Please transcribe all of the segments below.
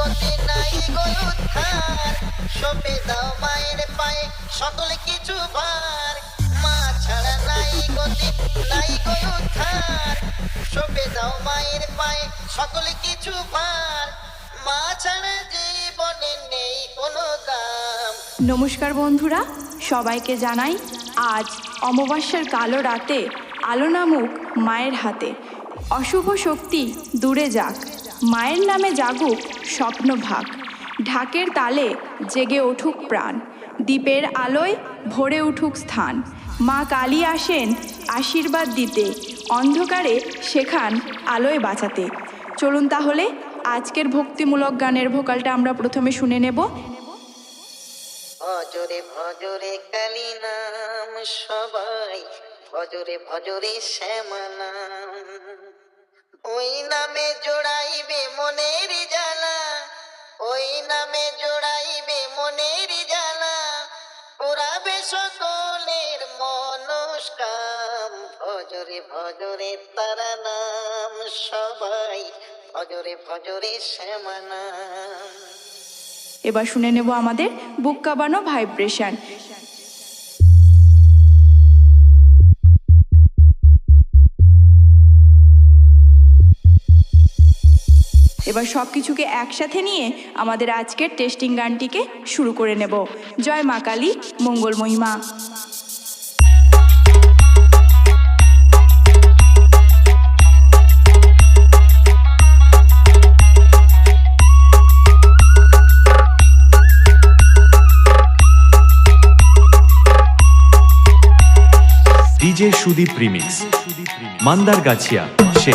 গতি নাই গো উদ্ধার, সঁপে দাও মায়ের পায়ে সকল কিছু ভার। মা ছাড়া নাই গতি নাই গো উদ্ধার, সঁপে দাও মায়ের পায়ে সকল কিছু ভার। মা ছাড়া জীবনে নেই কোনো দাম। নমস্কার বন্ধুরা, সবাইকে জানাই আজ অমাবস্যার কালো রাতে আলো নামুক মায়ের হাতে। অশুভ শক্তি দূরে যাক, মায়ের নামে জাগুক স্বপ্ন ভাগ। ঢাকের তালে জেগে উঠুক প্রাণ, দ্বীপের আলোয় ভরে উঠুক স্থান। মা কালী আসেন আশীর্বাদ দিতে, অন্ধকারে শেখান আলোয় বাঁচাতে। চলুন তাহলে আজকের ভক্তিমূলক গানের ভোকালটা আমরা প্রথমে শুনে নেব। ভজরে ভজরে কালী নাম সবাই, ভজরে ভজরে শ্যামা নাম। ওই নামে জোড়াইবে মনের জ্বালা, ওই নামে জোড়াইবে মনের জ্বালা। পুরাবে সকলের মনস্কাম, ভজরে ভজরে তারা নাম সবাই, ভজরে ভজরে শ্যামা নাম। এবার শুনে নেব আমাদের বুক কাঁপানো ভাইব্রেশন। এবার সব কিছুকে একসাথে নিয়ে আমাদের আজকের টেস্টিং গানটিকে শুরু করে নেব। জয় মা কালী, মঙ্গল মহিমা। ডিজে সুদীপ রিমিক্স, মান্দারগাছিয়া সে।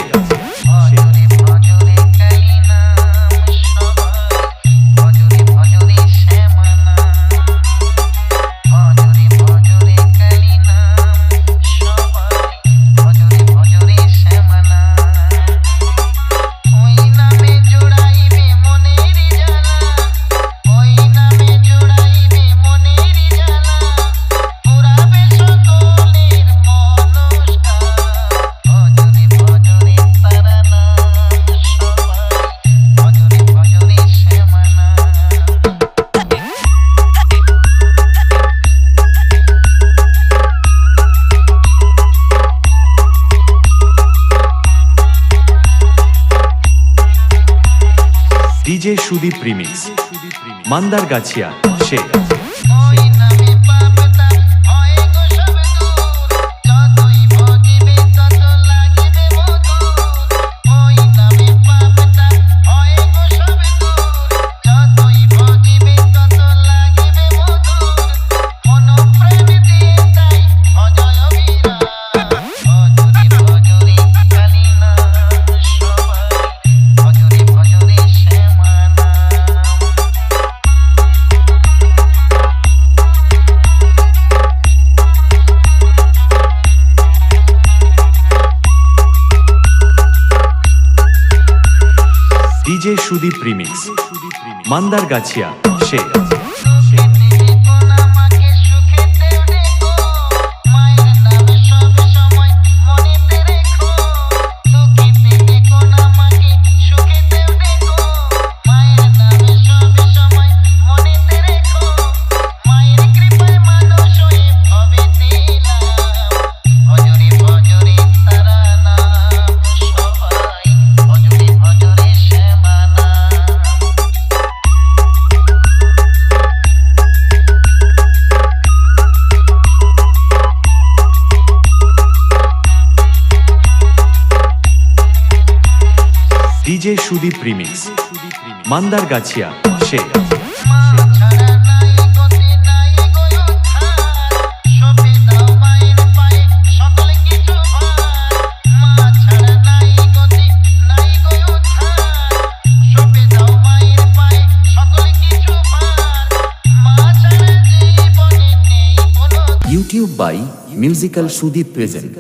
ডিজে সুদীপ রিমিক্স, মান্দারগাছিয়া সে। ডিজে সুদীপ রিমিক্স, মান্দারগাছিয়া সে। ডিজে সুদীপ রিমিক্স, মান্দারগাছিয়া সে। YouTube by Musical Sudeep present.